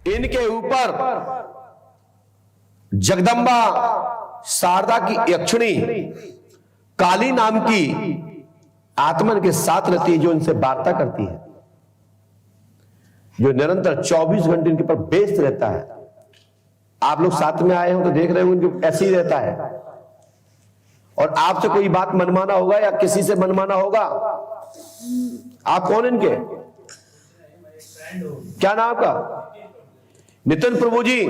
इनके ऊपर जगदम्बा शारदा की यक्षिणी काली नाम की आत्मा के साथ रहती है, जो इनसे वार्ता करती है, जो निरंतर 24 घंटे इनके ऊपर व्यस्त रहता है। आप लोग साथ में आए हो तो देख रहे हो इनको ऐसे ही रहता है। और आपसे कोई बात मनमाना होगा या किसी से मनमाना होगा। आप कौन इनके, क्या नाम आपका? नितिन प्रभु जी।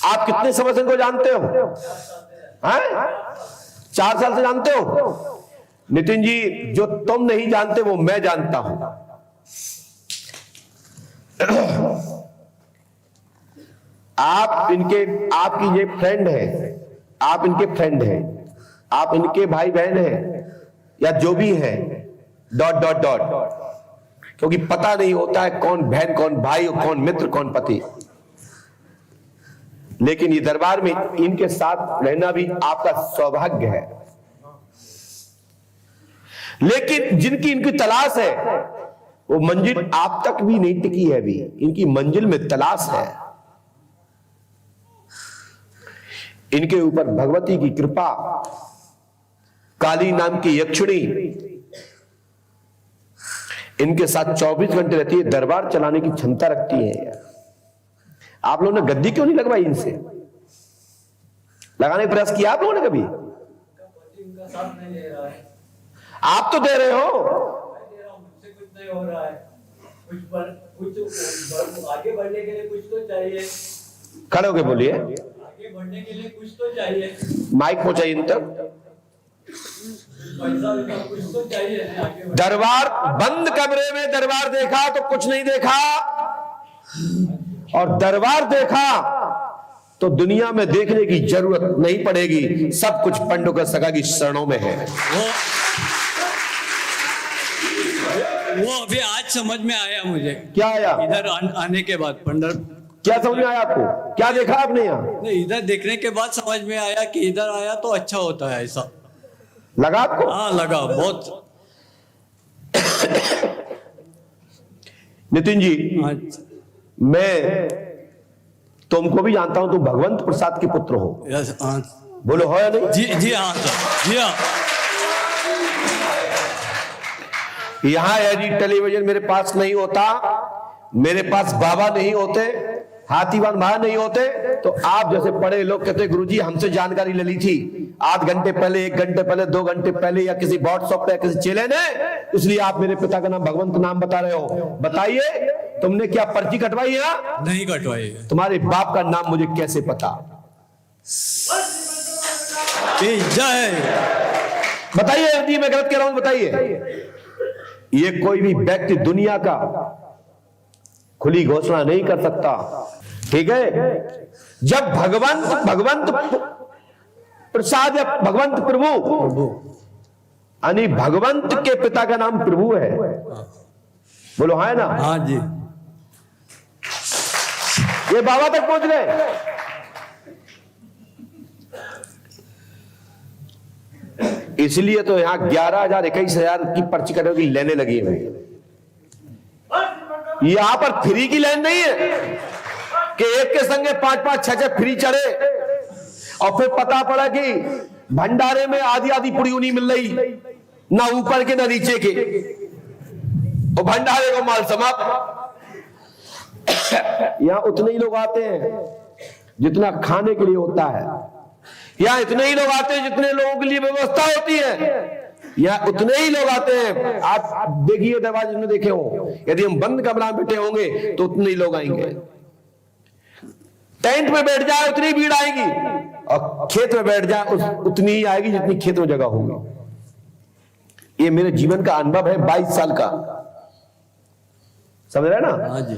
आप कितने समय से इनको जानते हो? हैं? 4 साल से जानते हो? नितिन जी, जो तुम नहीं जानते वो मैं जानता हूं। आपकी ये फ्रेंड है, आप इनके फ्रेंड हैं, आप इनके भाई बहन हैं या जो भी है, डॉट डॉट डॉट, क्योंकि पता नहीं होता है कौन बहन कौन भाई कौन मित्र कौन पति। लेकिन ये दरबार में इनके साथ रहना भी आपका सौभाग्य है। लेकिन जिनकी इनकी तलाश है वो मंजिल आप तक भी नहीं टिकी है, अभी इनकी मंजिल में तलाश है। इनके ऊपर भगवती की कृपा, काली नाम की यक्षिणी इनके साथ 24 घंटे रहती है, दरबार चलाने की क्षमता रखती है। आप लोगों ने गद्दी क्यों नहीं लगवाई इनसे? लगाने का प्रयास किया आप लोगों ने कभी? आप तो दे रहे हो, कुछ नहीं हो रहा है। कुछ आगे बढ़ने के लिए कुछ तो चाहिए। खड़े होके बोलिए, आगे बढ़ने के लिए कुछ तो चाहिए। माइक पहुंचाइए इन तक। पैसा कुछ तो चाहिए। दरबार बंद कमरे में दरबार देखा तो कुछ नहीं देखा, और दरबार देखा तो दुनिया में देखने की जरूरत नहीं पड़ेगी। सब कुछ पंडुका सगा की शरणों में है। वो अभी आज समझ में आया मुझे। क्या आया? इधर आने के बाद क्या समझ में आया आपको? क्या देखा आपने यहाँ? नहीं, इधर देखने के बाद समझ में आया कि इधर आया तो अच्छा होता है। ऐसा लगा आपको? हाँ, लगा बहुत। नितिन जी, मैं तुमको भी जानता हूं, तुम भगवंत प्रसाद के पुत्र हो। बोलो हो या नहीं? जी हाँ सर, जी हाँ। यहां यदि टेलीविजन मेरे पास नहीं होता, मेरे पास बाबा नहीं होते, हाथीवान भाई नहीं होते, तो आप जैसे पढ़े लोग कहते गुरुजी हमसे जानकारी ले ली थी 8 घंटे पहले, 1 घंटे पहले, 2 घंटे पहले, या किसी व्हाट्सएप पे किसी चेले ने, इसलिए आप मेरे पिता का नाम भगवंत नाम बता रहे हो। बताइए, तुमने क्या पर्ची कटवाई है? नहीं कटवाई। तुम्हारे बाप का नाम मुझे कैसे पता? जय। बताइए यदि मैं गलत कह रहा हूं बताइए। ये कोई भी व्यक्ति दुनिया का खुली घोषणा नहीं कर सकता, ठीक है? जब भगवंत प्रसाद या भगवंत प्रभु यानी भगवंत के पिता का नाम प्रभु है। बोलो हाँ है ना? हाँ जी। ये बाबा तक पहुंच गए। इसलिए तो यहां 11,000 21,000 की पर्ची कटने की लेने लगी है। यहां पर फ्री की लाइन नहीं है कि एक के संगे 5-5 6-6 फ्री चढ़े और फिर पता पड़ा कि भंडारे में आधी पुड़ी नहीं मिल रही, ना ऊपर के ना नीचे के, और भंडारे को माल समाप्त। यहां उतने ही लोग आते हैं जितना खाने के लिए होता है। यहां इतने ही लोग आते हैं जितने लोगों के लिए व्यवस्था होती है। यहाँ उतने ही लोग आते हैं। आप देखिए दरवाजे में देखे हो, यदि हम बंद कमरा में बैठे होंगे तो उतने ही लोग आएंगे। टेंट में बैठ जाए उतनी भीड़ आएगी, और खेत में बैठ जाए उतनी ही आएगी जितनी खेत में जगह होगी। ये मेरे जीवन का अनुभव है 22 साल का। समझ रहे ना? हाँ जी।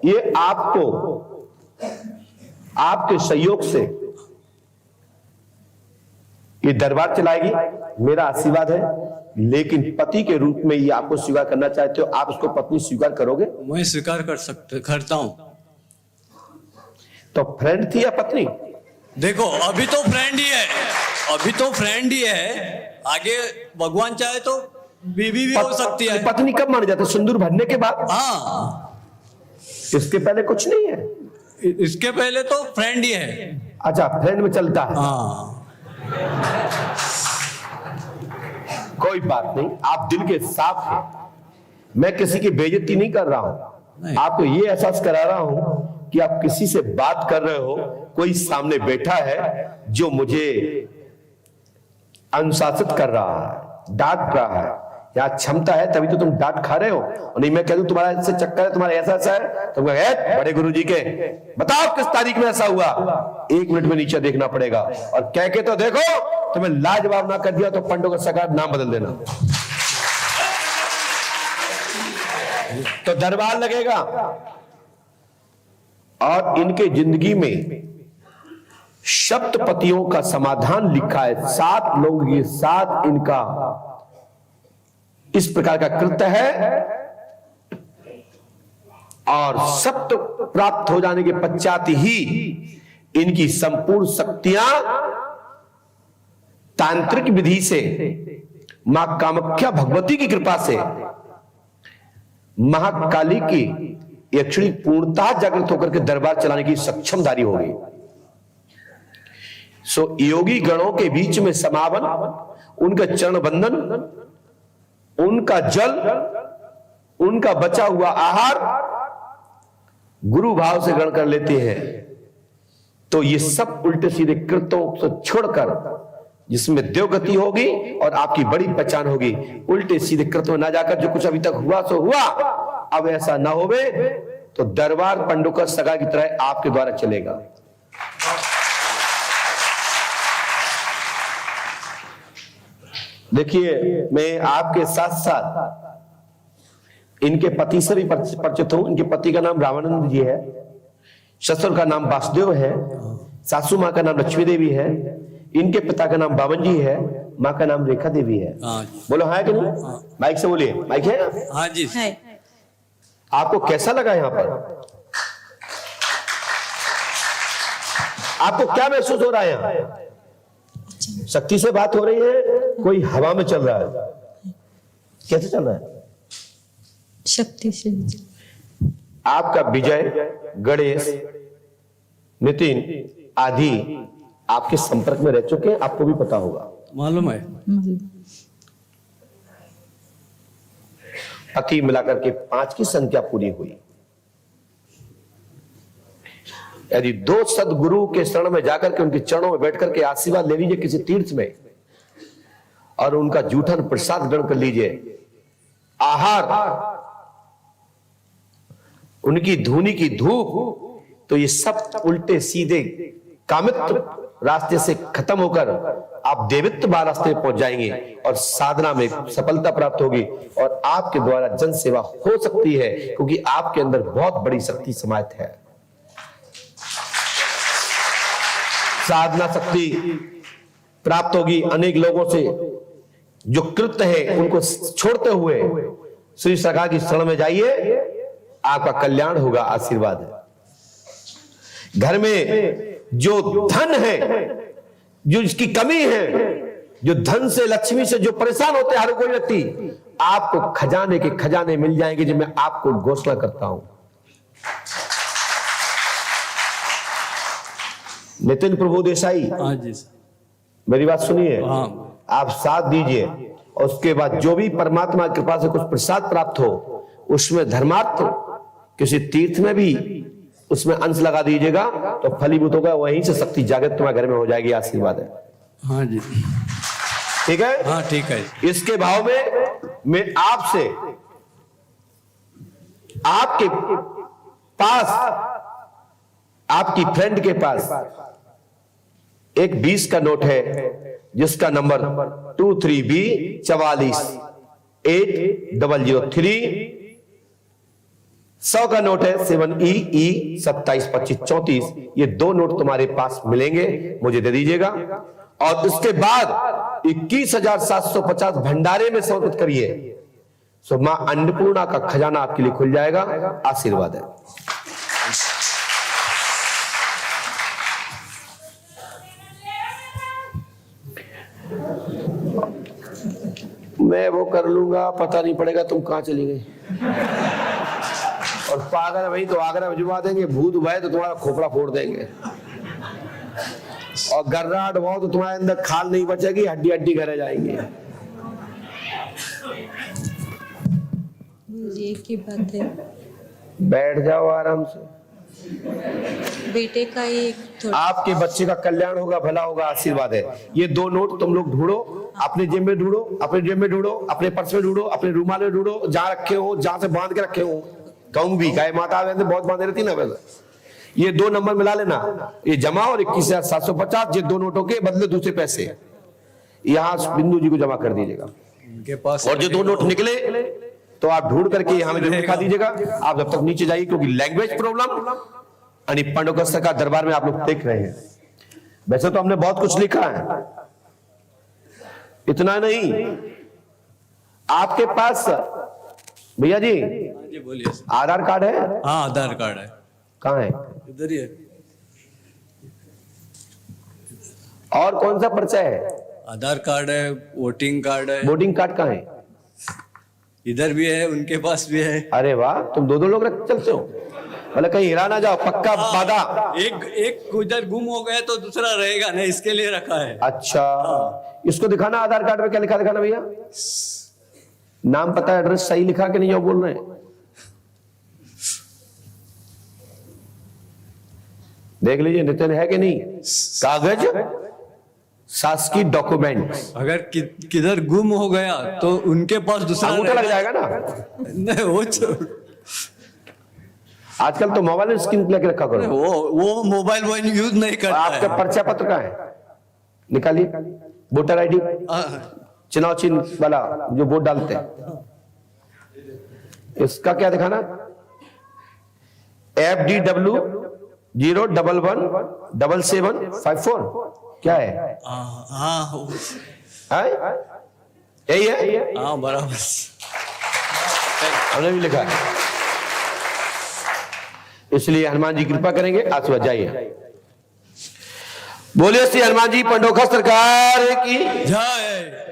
ये आपको आपके सहयोग से ये दरबार चलाएगी, मेरा आशीर्वाद है। लेकिन पति के रूप में ये आपको स्वीकार करना चाहते हो, आप उसको पत्नी स्वीकार करोगे? मैं स्वीकार करता हूं। तो फ्रेंड थी या पत्नी? देखो अभी तो फ्रेंड ही है, आगे भगवान चाहे तो बीवी भी हो सकती है। पत्नी कब माने जाते? सिंदूर भरने के बाद। हाँ, इसके पहले कुछ नहीं है। इसके पहले तो फ्रेंड ही है। अच्छा, फ्रेंड में चलता है। हाँ, कोई बात नहीं, आप दिल के साफ हैं। मैं किसी की बेइज्जती नहीं कर रहा हूं, आपको ये एहसास करा रहा हूं कि आप किसी से बात कर रहे हो, कोई सामने बैठा है जो मुझे अनुशासित कर रहा है, डांट रहा है। या क्षमता है तभी तो तुम डांट खा रहे हो। और नहीं मैं कह दूं तुम्हारा इससे चक्कर है, तुम्हारा ऐसा ऐसा है, तुम कहे बड़े गुरुजी के बताओ किस तारीख में ऐसा हुआ। 1 मिनट में नीचे देखना पड़ेगा और कह के तो देखो, तुम्हें लाजवाब ना कर दिया तो पंडों का सका नाम बदल देना। तो दरबार लगेगा। और इनके जिंदगी में सप्तपतियों का समाधान लिखा है। 7 लोगों के साथ इनका इस प्रकार का कृत्य है। और सप्त प्राप्त हो जाने के पश्चात ही इनकी संपूर्ण शक्तियां तांत्रिक विधि से मां कामाख्या भगवती की कृपा से महाकाली की यक्षिणी पूर्णतः जागृत होकर के दरबार चलाने की सक्षमदारी हो गई। सो योगी गणों के बीच में समावन, उनका चरण बंधन, उनका जल, उनका बचा हुआ आहार गुरु भाव से ग्रहण कर लेते हैं। तो ये सब उल्टे सीधे कृत्यों से छोड़कर जिसमें देवगति होगी और आपकी बड़ी पहचान होगी, उल्टे सीधे कृत्यों ना जाकर जो कुछ अभी तक हुआ सो हुआ, अब ऐसा ना होवे तो दरबार पंडों का सगा की तरह आपके द्वारा चलेगा। देखिए, मैं आपके साथ साथ इनके पति से भी परिचित हूं। इनके पति का नाम रामानंद जी है, ससुर का नाम वासुदेव है, सासू मां का नाम लक्ष्मी देवी है, इनके पिता का नाम बावन जी है, मां का नाम रेखा देवी है। बोलो हाँ कि नहीं? माइक से बोलिए। माइक है? हाँ जी। आपको कैसा लगा यहां पर? आपको क्या महसूस हो रहा है यहां? शक्ति से बात हो रही है, कोई हवा में चल रहा है? कैसे चल रहा है? शक्ति से। आपका विजय, गणेश, नितिन आदि आपके संपर्क में रह चुके हैं, आपको भी पता होगा। मालूम है। पति मिलाकर के 5 की संख्या पूरी हुई। यदि 2 सदगुरु के शरण में जाकर के उनके चरणों में बैठकर के आशीर्वाद ले लीजिए किसी तीर्थ में, और उनका जूठन प्रसाद ग्रहण कर लीजिए, आहार, उनकी धूनी की धूप, तो ये सब उल्टे सीधे कामित्व रास्ते से खत्म होकर आप देवित्व रास्ते पहुंच जाएंगे और साधना में सफलता प्राप्त होगी और आपके द्वारा जन सेवा हो सकती है, क्योंकि आपके अंदर बहुत बड़ी शक्ति समाहित है। साधना शक्ति प्राप्त होगी। अनेक लोगों से जो कृत्य है उनको छोड़ते हुए श्री सरकार की शरण में जाइए, आपका कल्याण होगा, आशीर्वाद है। घर में जो धन है, जो इसकी कमी है, जो धन से लक्ष्मी से जो परेशान होते हैं हर कोई व्यक्ति, आपको खजाने के खजाने मिल जाएंगे, जो मैं आपको घोषणा करता हूं। नितिन प्रभु देसाई, हाँ जी, मेरी बात सुनिए। हाँ। आप साथ दीजिए और उसके बाद जो भी परमात्मा की कृपा से कुछ प्रसाद प्राप्त हो, उसमें धर्मार्थ किसी तीर्थ में भी उसमें अंश लगा दीजिएगा, तो फलीभूत होगा, वहीं से शक्ति जागृत तुम्हारे घर में हो जाएगी। आशीर्वाद है। हाँ जी, ठीक है? हाँ ठीक है। इसके भाव में मैं आपसे, आपके पास, आपकी फ्रेंड के पास एक 20 का नोट है जिसका नंबर 23B448003। 100 का नोट है 7EE 272534। ये 2 नोट तुम्हारे पास मिलेंगे, मुझे दे दीजिएगा। और उसके बाद 21,750 भंडारे में समर्पित करिए, सो मां अन्नपूर्णा का खजाना आपके लिए खुल जाएगा। आशीर्वाद है। मैं वो कर लूंगा, पता नहीं पड़ेगा तुम कहां चली गई। और पागल वही तो आगरा भिजवा देंगे, भूत भाई तो तुम्हारा खोपड़ा फोड़ देंगे। और गर्राट हुआ तो तुम्हारे अंदर खाल नहीं बचेगी, हड्डी हड्डी घरे जाएंगे। जी एक ही बात है, बैठ जाओ आराम से। बेटे का एक थोड़ा आपके बच्चे का कल्याण होगा, भला होगा, आशीर्वाद है। ये 2 नोट तुम लोग ढूंढो, अपने जेब में ढूंढो, अपने जेब में ढूंढो, अपने पर्स में ढूंढो, अपने रुमाल में ढूंढो, जहां रखे हो, जहां से बांध के रखे हो। कहूं भी गाय माता बहुत बांधे रहती ना वैसे। ये 2 नंबर मिला लेना, ये जमा और 21,750, ये 2 नोटों के बदले दूसरे पैसे यहाँ बिंदु जी को जमा कर दीजिएगा। उनके पास और जो 2 नोट निकले तो आप ढूंढ करके यहाँ में दिखा दीजिएगा। आप जब तक नीचे जाइए, क्योंकि लैंग्वेज प्रॉब्लम यानी पांडुकस्तर का दरबार में आप लोग देख रहे हैं। वैसे तो हमने बहुत कुछ लिखा है, इतना नहीं। आपके पास भैया जी जी बोलिए सर। आधार कार्ड है? हाँ आधार कार्ड है, कहाँ है? इधर ही है। और कौन सा पर्चा है? आधार कार्ड है, वोटिंग कार्ड है, वोटिंग कार्ड कहाँ है? इधर भी है, उनके पास भी है। अरे वाह, तुम 2 लोग रख चलते हो, मतलब कहीं हिरा ना जाओ, पक्का वादा। एक उधर गुम हो गया तो दूसरा रहेगा नहीं, इसके लिए रखा है। अच्छा, इसको दिखाना आधार कार्ड में क्या लिखा, दिखाना भैया। नाम पता, एड्रेस सही लिखा कि नहीं, जो बोल रहे हैं। देख लीजिए नितिन, है कि नहीं? कागज, शासकीय डॉक्यूमेंट। अगर किधर गुम हो गया तो उनके पास दूसरा अंगूठा लग रहेगा। जाएगा ना। नहीं वो छोड़, आजकल तो मोबाइल में स्क्रीन लेके रखा करो। वो मोबाइल वो यूज नहीं और करता आपका है। पर्चा पत्र कहाँ है? निकालिए, वोटर आईडी, चुनाव चिन्ह वाला जो वोट डालते हैं, इसका क्या दिखाना? FDW 0117754 क्या है? हाँ यही है? हाँ बराबर। हमने भी लिखा है, इसलिए हनुमान जी कृपा करेंगे। आज सुबह जाइए, बोलिए श्री हनुमान जी पंडोखा सरकार की जय।